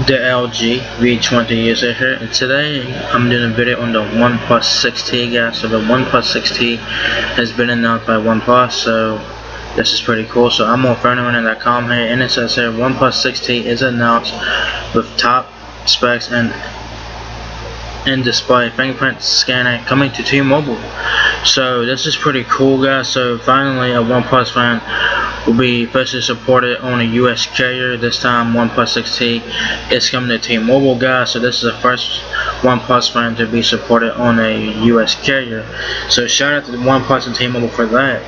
The LG V20 user here, and today I'm doing a video on the OnePlus 6T, guys. So the OnePlus 6T has been announced by OnePlus, so this is pretty cool. So I'm on furniturrunner.com here, and it says here OnePlus 6T is announced with top specs and in-display fingerprint scanner coming to T-Mobile. So this is pretty cool, guys. So finally a OnePlus phone will be officially supported on a US carrier. This time OnePlus 6T is coming to T-Mobile, guys. So this is the first OnePlus phone to be supported on a US carrier. So shout out to the OnePlus and T-Mobile for that.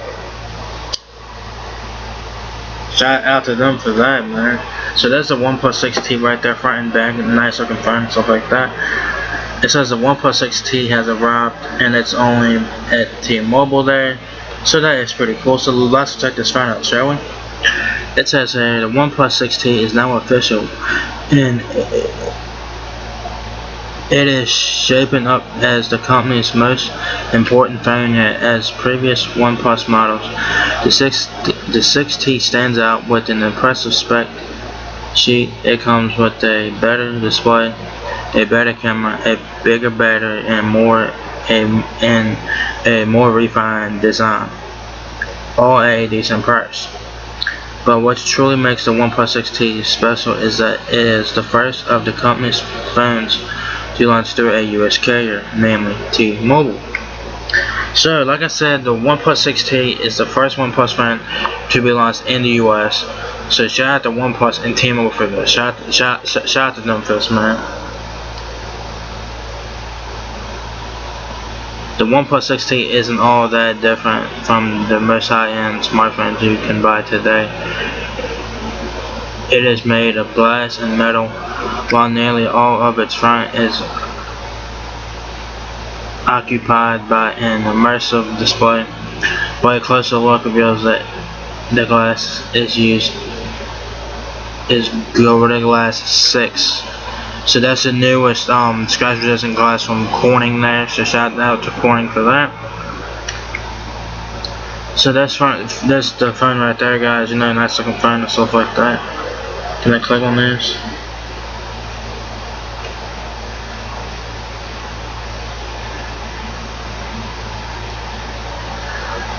Shout out to them for that, man. So there's the OnePlus 6T right there, front and back, nice looking phone, stuff like that. It says the OnePlus 6T has arrived and it's only at T-Mobile there. So that is pretty cool. So let's check this phone out, shall we? It says here the OnePlus 6T is now official and it is shaping up as the company's most important phone yet. As previous OnePlus models, the 6T stands out with an impressive spec sheet. It comes with a better display, a better camera, a bigger battery, and a more refined design, all at a decent price. But what truly makes the OnePlus 6T special is that it is the first of the company's phones to launch through a US carrier, namely T-Mobile. So, like I said, the OnePlus 6T is the first OnePlus phone to be launched in the US. So shout out to OnePlus and T-Mobile for this. Shout out to them for this, man. The OnePlus 6T isn't all that different from the most high-end smartphones you can buy today. It is made of glass and metal, while nearly all of its front is occupied by an immersive display. But a closer look reveals that the glass is Gorilla Glass 6. So that's the newest scratch resistant glass from Corning there. So shout out to Corning for that. So that's the phone right there, guys. You know, nice looking phone and stuff like that. Can I click on this?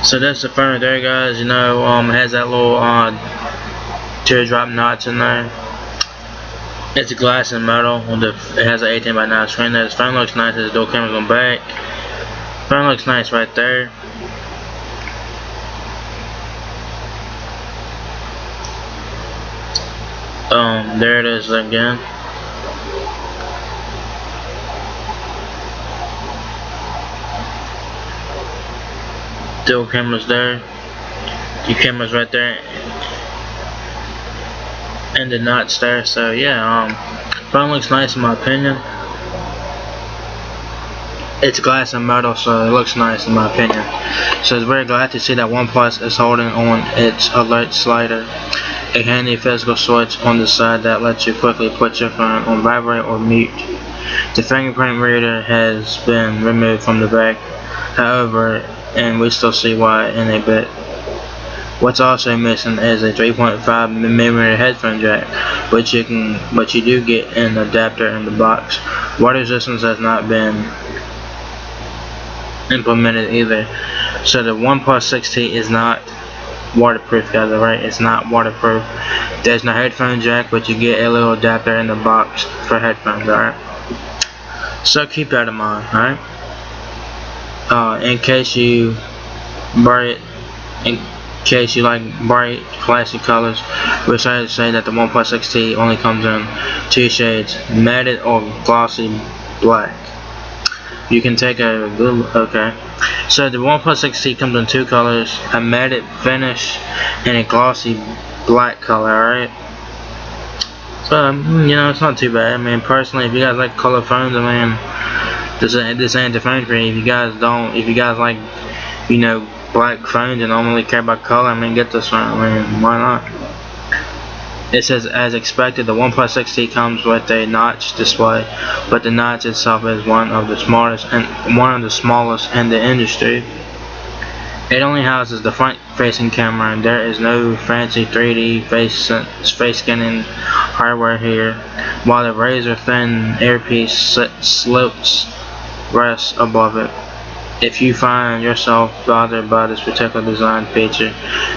So that's the phone right there, guys. You know, it has that little teardrop notch in there. It's glass and metal. It has an 18:9 screen there. This phone looks nice. There's dual cameras on the back. Phone looks nice right there. There it is again. Dual cameras there. Two cameras right there. And the notch there. So yeah, phone looks nice in my opinion. It's glass and metal, so it looks nice in my opinion. So it's very glad to see that OnePlus is holding on its alert slider, a handy physical switch on the side that lets you quickly put your phone on vibrate or mute. The fingerprint reader has been removed from the back, however, and we still see why in a bit. What's also missing is a 3.5mm headphone jack, but you do get an adapter in the box. Water resistance has not been implemented either. So the OnePlus 6T is not waterproof, guys. Alright, it's not waterproof. There's no headphone jack, but you get a little adapter in the box for headphones. Alright, so keep that in mind. Alright, in case you like bright, classy colors, we're excited to say that the OnePlus 6T only comes in two shades, matted or glossy black. You can take a good okay. So the OnePlus 6T comes in two colors, a matted finish and a glossy black color. Alright. So you know, it's not too bad. I mean, personally, if you guys like color phones, I mean, this ain't the phone for you. If you guys like, you know, black phones and don't really care about color, I mean, get this phone. I mean, why not? It says, as expected, the OnePlus 6T comes with a notch display, but the notch itself is one of the smallest in the industry. It only houses the front-facing camera, and there is no fancy 3D face scanning hardware here. while the razor thin earpiece slopes rests above it. If you find yourself bothered by this particular design feature,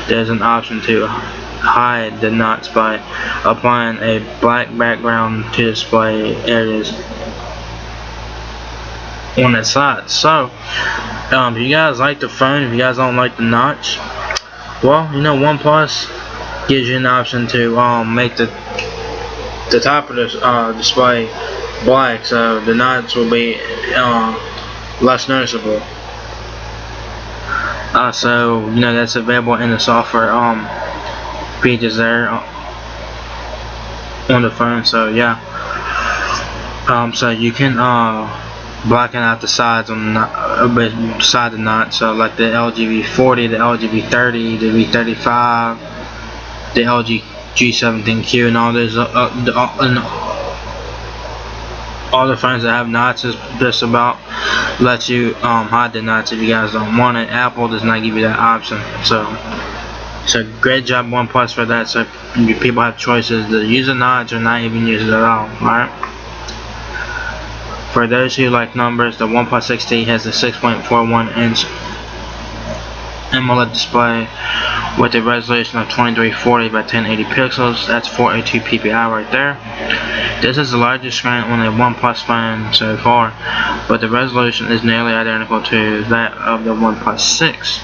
there's an option to hide the knots by applying a black background to display areas on the side. So, if you guys like the phone, if you guys don't like the notch, well, you know, OnePlus gives you an option to make the top of the display black, so the knots will be less noticeable. So you know, that's available in the software features there on the phone. So yeah, so you can blacken out the sides on the beside the knot. So like the LGV40, the LGV30, the V35, the LG G17Q, and all those all the phones that have knots is just about let you hide the knots if you guys don't want it. Apple does not give you that option. So great job OnePlus for that. So people have choices to use the knots or not even use it at all. Alright. For those who like numbers, the OnePlus 6T has a 6.41 inch AMOLED display with a resolution of 2340 by 1080 pixels. That's 482 ppi right there. This is the largest screen on a OnePlus phone so far, but the resolution is nearly identical to that of the OnePlus 6.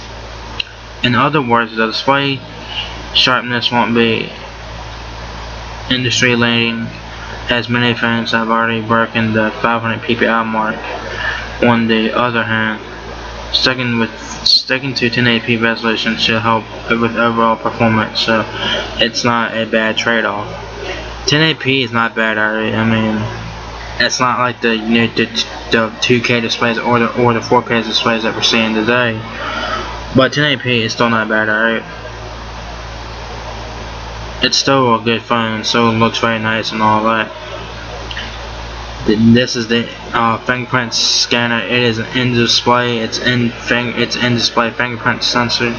In other words, the display sharpness won't be industry leading, as many phones have already broken the 500 ppi mark. On the other hand, sticking to 1080p resolution should help with overall performance, so it's not a bad trade-off. 1080p is not bad already. I mean, it's not like the the 2K displays or the 4K displays that we're seeing today, but 1080p is still not bad alright. It's still a good phone, so it looks very nice and all that. This is the fingerprint scanner. It is an in-display. It's in-display fingerprint sensor.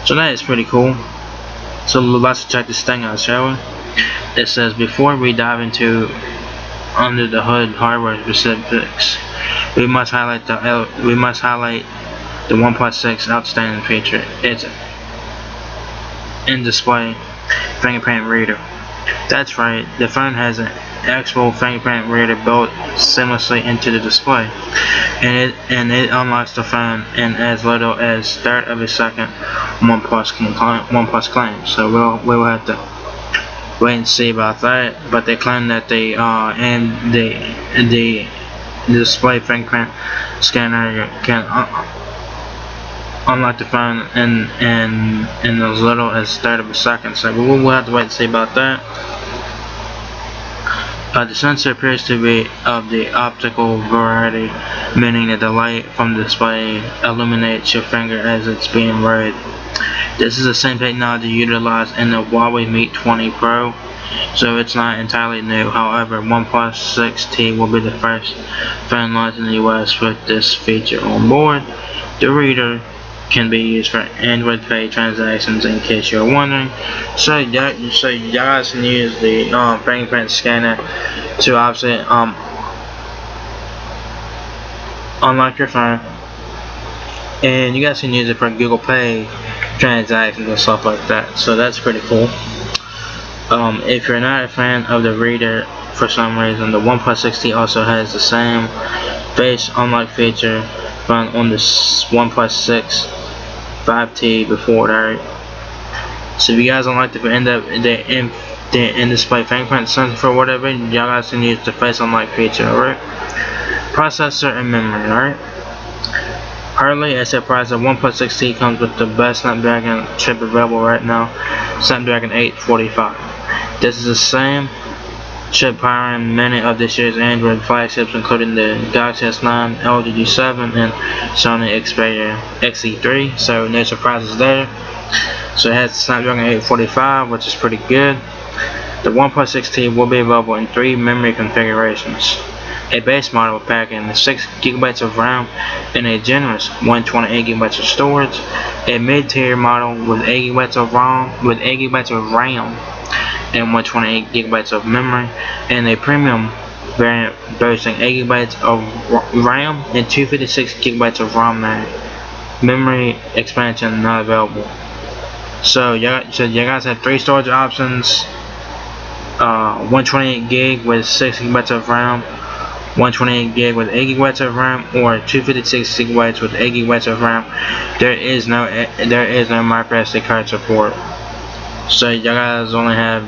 So that is pretty cool. So let's check this thing out, shall we? It says, before we dive into under the hood hardware specifics, we must highlight the OnePlus 6 outstanding feature. It's in-display fingerprint reader. That's right, the phone has an actual fingerprint reader built seamlessly into the display, and it unlocks the phone in as little as a third of a second. OnePlus claims. So we'll have to wait and see about that. But they claim that the display fingerprint scanner can unlock the phone in as little as a third of a second. So we'll have to wait and see about that. The sensor appears to be of the optical variety, meaning that the light from the display illuminates your finger as it's being read. This is the same technology utilized in the Huawei Mate 20 Pro, so it's not entirely new. However, OnePlus 6T will be the first phone launched in the US with this feature on board. The reader can be used for Android Pay transactions, in case you're wondering. So you guys can use the fingerprint scanner to obviously unlock your phone, and you guys can use it for Google Pay transactions and stuff like that. So that's pretty cool. If you're not a fan of the reader for some reason, the OnePlus 6T also has the same face unlock feature found on the OnePlus 6 5T before that. So if you guys don't like the in-display fingerprint sensor for whatever, y'all guys can use the face unlock feature. Alright. Processor and memory. Alright. Hardly a surprise that OnePlus 6T comes with the best Snapdragon chip available right now, Snapdragon 845. This is the same chip powering many of this year's Android flagships, including the Galaxy S9, LG G7, and Sony Xperia XE3. So no surprises there. So it has Snapdragon 845, which is pretty good. The OnePlus 6T will be available in 3 memory configurations. A base model packing 6GB of RAM and a generous 128GB of storage. A mid-tier model with 8GB of RAM, and 128 gigabytes of memory, and a premium variant boasting 8 gigabytes of RAM and 256 gigabytes of ROM. Memory expansion not available. So you guys have 3 storage options: 128 gig with 6 gigabytes of RAM, 128 gig with 8 gigabytes of RAM, or 256 gigabytes with 8 gigabytes of RAM. There is no micro SD card support. So you guys only have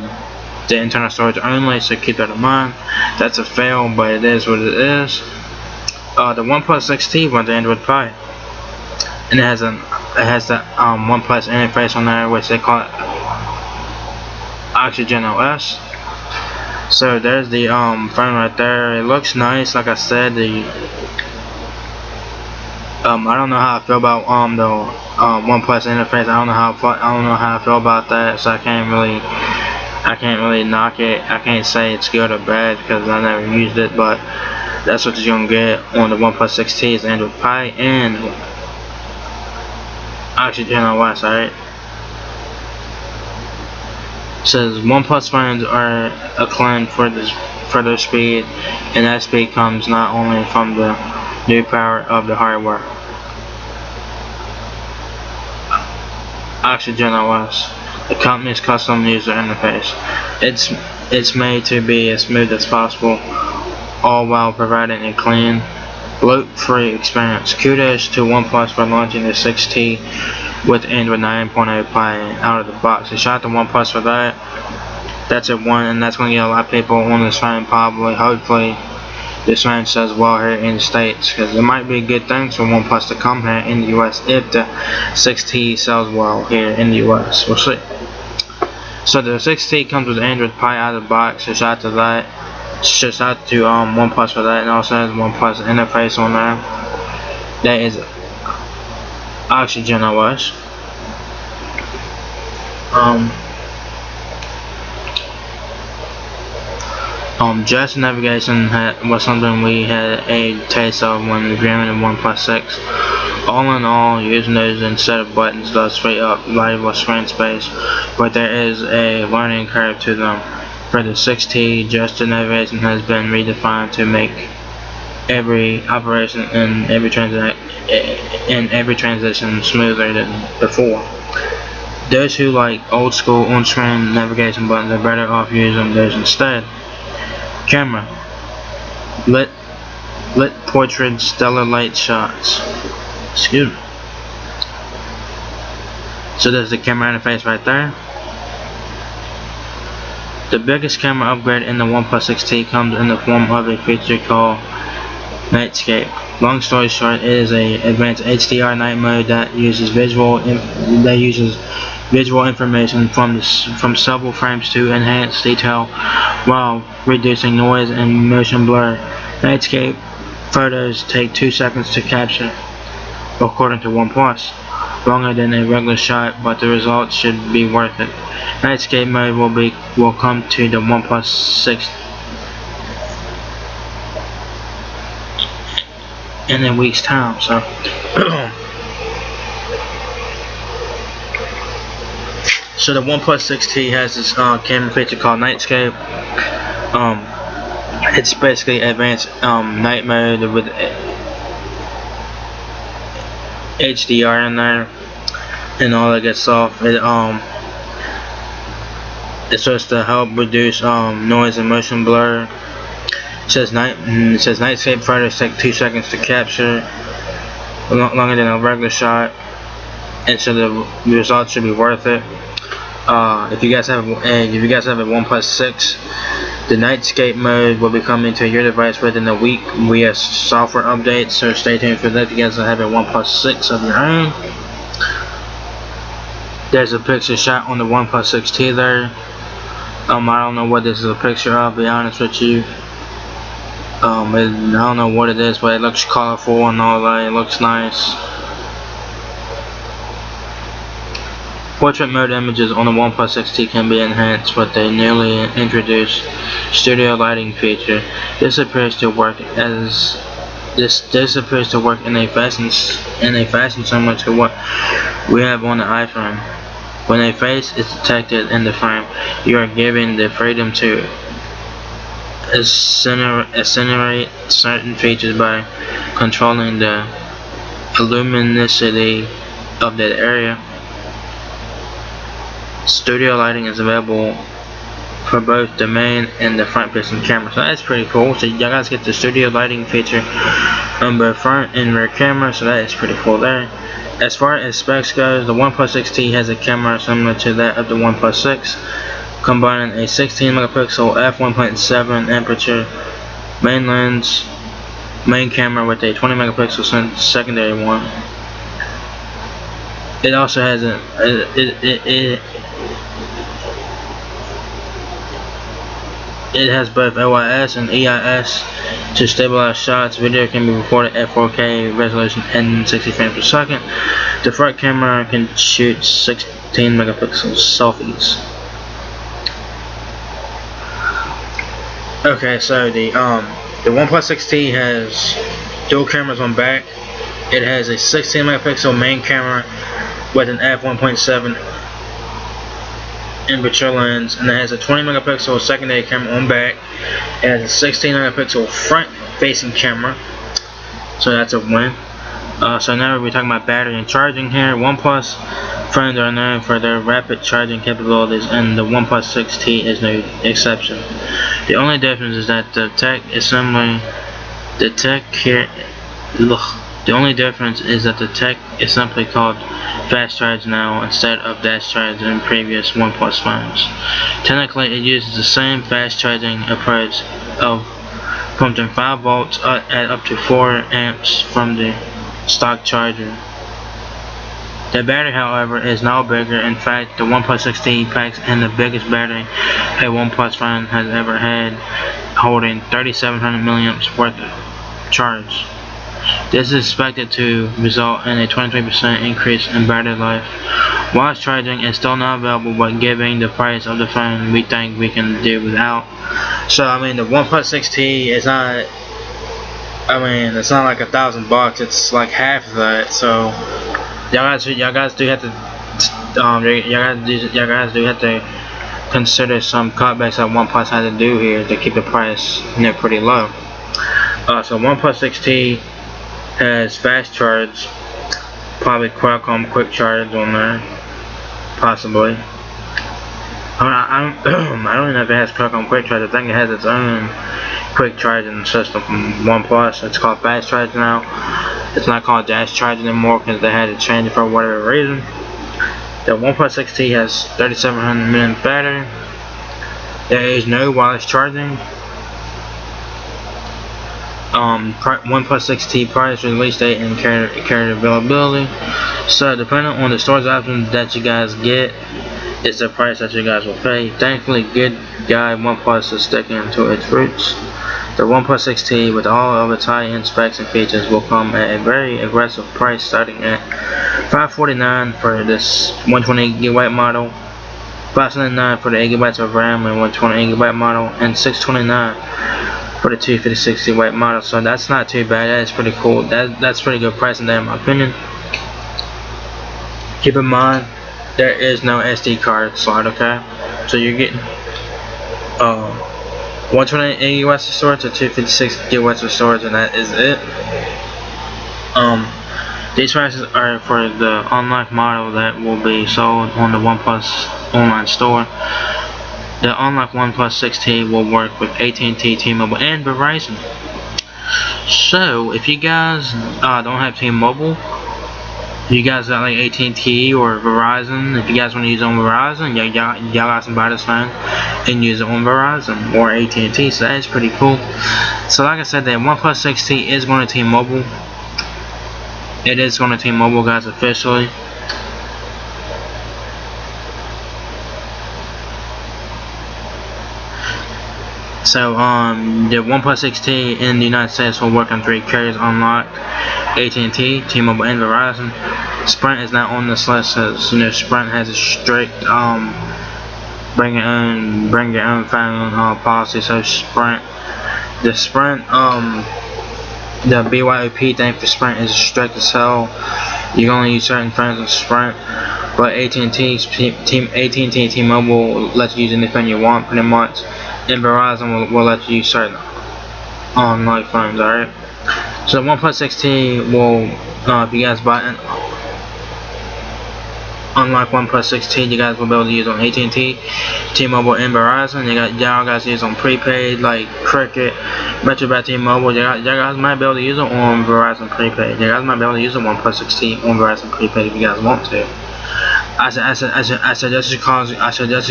the internal storage only, so keep that in mind. That's a fail, but it is what it is. The OnePlus 6T runs Android Pie, and it has the OnePlus interface on there, which they call it Oxygen OS. So there's the phone right there. It looks nice. Like I said, the I don't know how I feel about the OnePlus interface. I don't know how I feel about that. So I can't really knock it. I can't say it's good or bad because I never used it. But that's what you're gonna get on the OnePlus 6T is Android Pie and Oxygen OS. Alright. Says OnePlus phones are acclaimed for their speed, and that speed comes not only from the new power of the hardware. Oxygen OS, the company's custom user interface. It's made to be as smooth as possible, all while providing a clean, bloat-free experience. Kudos to OnePlus for launching the 6T with Android 9.0 Pie out of the box. So shout out to OnePlus for that. That's a one, and that's going to get a lot of people on this phone probably. Hopefully this phone sells well here in the States, because it might be a good thing for OnePlus to come here in the US if the 6T sells well here in the US. We'll see. So the 6T comes with Android Pie out of the box, so shout out to that. Shout out to OnePlus for that, and also has OnePlus interface on there. That is Oxygen OS. Just navigation was something we had a taste of when reviewing the OnePlus 6. All in all, using those instead of buttons does free up valuable screen space, but there is a learning curve to them. For the 6T, gesture navigation has been redefined to make every operation and every transition smoother than before. Those who like old school on-screen navigation buttons are better off using those instead. Camera. Lit portrait stellar light shots. Excuse me. So there's the camera interface right there. The biggest camera upgrade in the OnePlus 6T comes in the form of a feature called Nightscape. Long story short, it is a advanced HDR night mode that uses visual information from several frames to enhance detail while reducing noise and motion blur. Nightscape photos take 2 seconds to capture, according to OnePlus. Longer than a regular shot, but the results should be worth it. Nightscape mode will come to the OnePlus 6 in a week's time. So so the OnePlus 6T has this camera feature called Nightscape. It's basically advanced night mode with HDR in there and all that good stuff. It's supposed to help reduce noise and motion blur. It says Nightscape photos take 2 seconds to capture, longer than a regular shot, and so the results should be worth it. If you guys have a OnePlus 6, the Nightscape mode will be coming to your device within a week via software updates, so stay tuned for that if you guys have a OnePlus 6 of your own. There's a picture shot on the OnePlus 6T there. I don't know what this is a picture of, to be honest with you. I don't know what it is, but it looks colorful and all that. It looks nice. Portrait mode images on the OnePlus 6T can be enhanced with a newly introduced studio lighting feature. This appears to work in a fashion similar to what we have on the iPhone. When a face is detected in the frame, you are given the freedom to accelerate certain features by controlling the luminosity of that area. Studio lighting is available for both the main and the front facing camera, so that's pretty cool. So you guys get the studio lighting feature on both front and rear camera, so that is pretty cool there. As far as specs goes, the OnePlus 6T has a camera similar to that of the OnePlus 6, combining a 16 megapixel f1.7 aperture main lens main camera with a 20 megapixel secondary one. It also has it has both OIS and EIS to stabilize shots. Video can be recorded at 4K resolution and 60 frames per second. The front camera can shoot 16 megapixel selfies. Okay, so the OnePlus 6T has dual cameras on back. It has a 16 megapixel main camera with an f1.7 aperture lens, and it has a 20 megapixel secondary camera on back. It has a 16 megapixel front facing camera, so that's a win. So now we're talking about battery and charging here. OnePlus phones are known for their rapid charging capabilities, and the OnePlus 6T is no exception. The only difference is that the tech is simply called fast charge now instead of dash charge in previous OnePlus phones. Technically, it uses the same fast charging approach of pumping 5 volts at up to 4 amps from the stock charger. The battery, however, is now bigger. In fact, the OnePlus 6T packs in the biggest battery a OnePlus phone has ever had, holding 3,700 milliamps worth of charge. This is expected to result in a 23% increase in battery life. Wireless charging is still not available, but given the price of the phone, we think we can do without. So I mean, the OnePlus 6T is not, it's not like $1,000. It's like half of that. So y'all guys do have to consider some cutbacks that OnePlus had to do here to keep the price pretty low. So OnePlus 6T has fast charge, probably Qualcomm quick charge on there, possibly. I don't know if it has Qualcomm quick charge. I think it has its own quick charging system from OnePlus. It's called fast charge now. It's not called dash charge anymore because they had to change it for whatever reason. The OnePlus 6T has 3,700 milliamp battery. There is no wireless charging. OnePlus 6T price, release date, and carrier availability. So depending on the storage options that you guys get, it's the price that you guys will pay. Thankfully, good guy OnePlus is sticking to its roots. The OnePlus 6T with all of its high-end specs and features will come at a very aggressive price, starting at $549 for this 128GB model, $579 for the 8GB of RAM and 128GB model, and $629 for the 256GB model. So that's not too bad. That's pretty cool. That's pretty good pricing there in my opinion. Keep in mind, there is no SD card slot, okay? So you're getting 128GB of storage or 256GB of storage, and that is it. These prices are for the unlocked model that will be sold on the OnePlus online store. The unlocked OnePlus 6T will work with AT&T, T-Mobile, and Verizon. So if you guys don't have T-Mobile, you guys got like AT&T or Verizon, if you guys want to use it on Verizon, y'all guys can buy this phone and use it on Verizon or AT&T, so that is pretty cool. So like I said, the OnePlus 6T is going to T-Mobile. It is going to T-Mobile, guys, officially. So the OnePlus 6T in the United States will work on 3 carriers unlocked: AT&T, T-Mobile, and Verizon. Sprint is not on this list, as Sprint has a strict bring your own phone policy. So the BYOP thing for Sprint is strict as hell. You can only use certain phones on Sprint. but AT&T, T-Mobile lets you use anything you want pretty much, and Verizon will let you use certain like phones. Alright, so the OnePlus 6T will, if you guys buy it, unlike OnePlus 6T, you guys will be able to use on AT&T, T-Mobile, and Verizon. Y'all guys use on prepaid like Cricket, Metro by T-Mobile. Y'all guys might be able to use it on Verizon prepaid. You guys might be able to use the OnePlus 6T on Verizon prepaid if you guys want to. I suggest you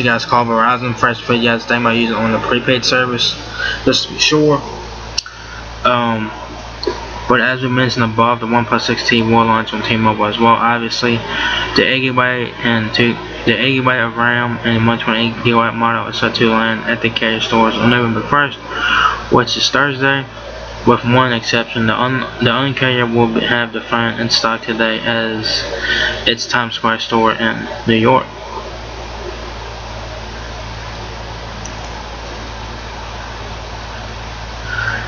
guys call Verizon first before you guys think about using it on the prepaid service, just to be sure. But as we mentioned above, the OnePlus 6T will launch on T-Mobile as well. Obviously, the 8GB and the 8GB of RAM and 128GB model is set to land at the carrier stores on November 1st, which is Thursday, with one exception. The only carrier will have the phone in stock today, as its Times Square store in New York.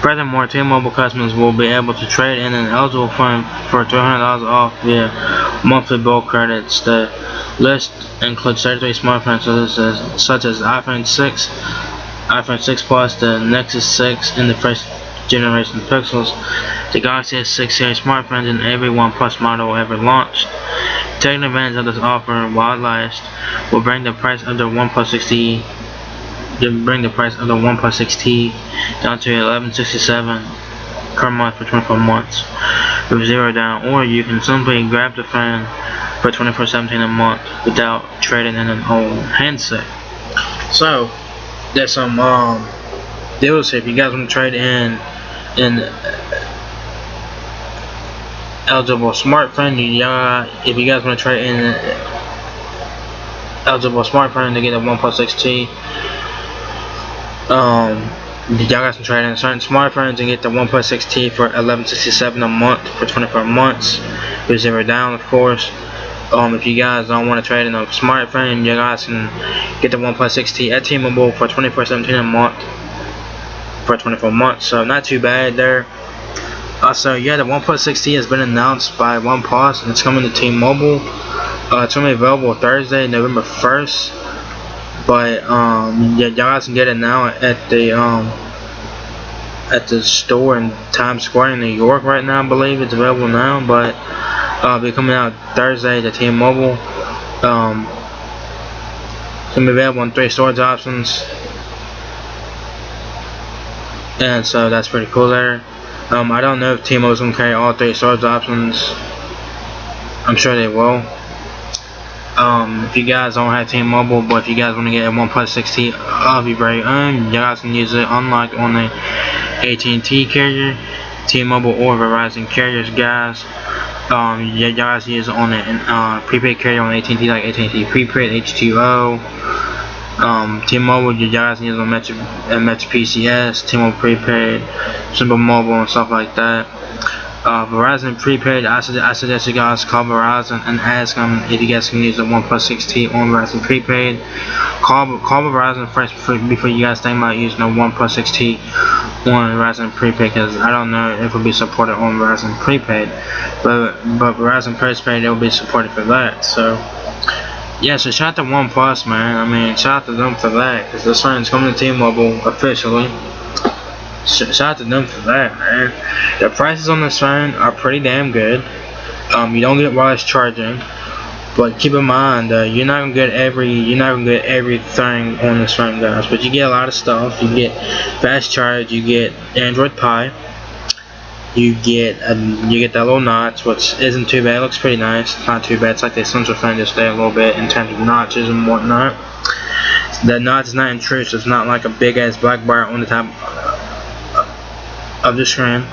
Furthermore, T-Mobile customers will be able to trade in an eligible phone for $300 off via monthly bill credits. The list includes 33 smartphones such as iPhone 6, iPhone 6 Plus, the Nexus 6, and the first generation Pixels. The Galaxy S6 series smartphones and every OnePlus model ever launched. Taking advantage of this offer while it lasts will bring the price of the OnePlus 6T down to $11.67 per month for 24 months with zero down, or you can simply grab the phone for $24.17 a month without trading in an old handset. So there's some deals here. If you guys want to trade in eligible smartphone, if you guys want to trade in eligible smartphone to get a OnePlus 6T, y'all guys can trade in certain smartphones and get the OnePlus 6T for $11.67 a month for 24 months with zero down, of course. If you guys don't want to trade in a smartphone, you guys can get the OnePlus 6T at T-Mobile for $24.17 a month for 24 months. So not too bad there. So yeah, the OnePlus 6T has been announced by OnePlus and it's coming to T-Mobile. It's going to be available Thursday, November 1st. But yeah, y'all guys can get it now at the store in Times Square in New York right now. I believe it's available now, but it'll be coming out Thursday to T-Mobile. It's gonna be available in 3 storage options, and so that's pretty cool there. I don't know if T-Mobile's gonna carry all 3 storage options. I'm sure they will. If you guys don't have T-Mobile, but if you guys want to get a OnePlus 6T of your very own, you guys can use it unlike on the AT&T carrier, T-Mobile, or Verizon carriers, guys. You guys use it on a prepaid carrier on AT&T, like AT&T Prepaid, H2O. T-Mobile, you guys can use it on Metro PCS, T-Mobile Prepaid, Simple Mobile, and stuff like that. Verizon Prepaid, I suggest you guys call Verizon and ask them if you guys can use the OnePlus 6T on Verizon Prepaid. Call Verizon first before you guys think about using the OnePlus 6T on Verizon Prepaid, because I don't know if it will be supported on Verizon Prepaid, but Verizon Postpaid, it will be supported for that. So yeah, so shout out to OnePlus, man. I mean, shout out to them for that, because this phone's coming to T-Mobile officially. Shout out to them for that, man. The prices on this phone are pretty damn good. You don't get wireless charging, but keep in mind you're not gonna get everything on this phone, guys. But you get a lot of stuff. You get fast charge. You get Android Pie. You get that little notch, which isn't too bad. It looks pretty nice. It's not too bad. It's like the Essential phone just there a little bit in terms of notches and whatnot. The notch is not intrusive. It's not like a big ass black bar on the top of the screen.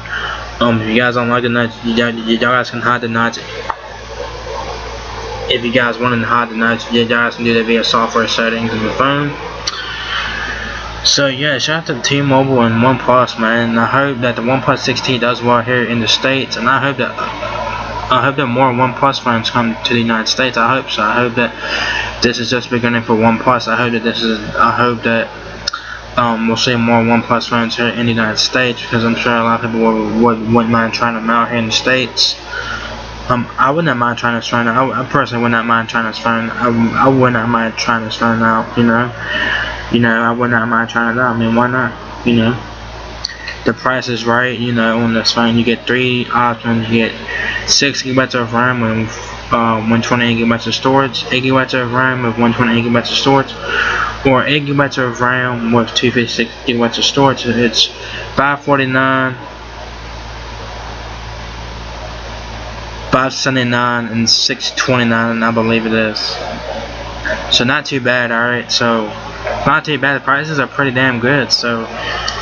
If you guys don't like the notch, you guys can hide the notch. If you guys want to hide the notch, you guys can do that via software settings in the phone. So yeah, shout out to T-Mobile and OnePlus, man. And I hope that the OnePlus 6T does well here in the States, and I hope that more OnePlus phones come to the United States. I hope so. I hope that this is just beginning for OnePlus. I hope that we'll see more OnePlus phones here in the United States, because I'm sure a lot of people wouldn't mind trying them out here in the States. I would not mind trying this phone out. I personally would not mind trying this phone. I would not mind trying this phone out. You know, I would not mind trying it out. I mean, why not? You know, the price is right. You know, on this phone, you get 3 options. You get 6 gigabytes of RAM with 128 gigabytes of storage, 8 gigabytes of RAM with 128 gigabytes of storage, or 8 gigabytes of RAM with 256 gigabytes of storage. It's $549, $579, and $629, I believe it is. So not too bad. Alright, so not too bad. The prices are pretty damn good. So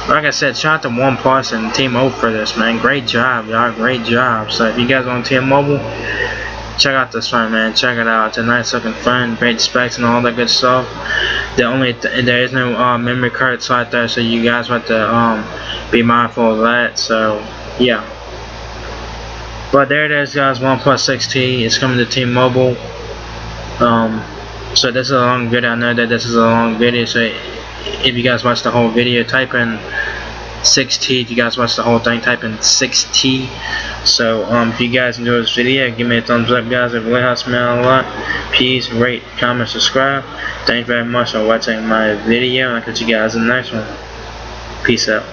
like I said, shout out to OnePlus and T-Mobile for this, man. Great job, y'all. Great job. So if you guys on T-Mobile, check out this phone, man. Check it out. It's a nice looking phone, great specs and all that good stuff. There is no memory card slot there, so you guys have to be mindful of that. So yeah. But there it is, guys. OnePlus 6T. It's coming to T-Mobile. So this is a long video. I know that this is a long video. So if you guys watch the whole video, type in 6T. If you guys watch the whole thing, type in 6T. So if you guys enjoyed this video, give me a thumbs up, guys. It really helps me out a lot. Please rate, comment, subscribe. Thank you very much for watching my video, and I'll catch you guys in the next one. Peace out.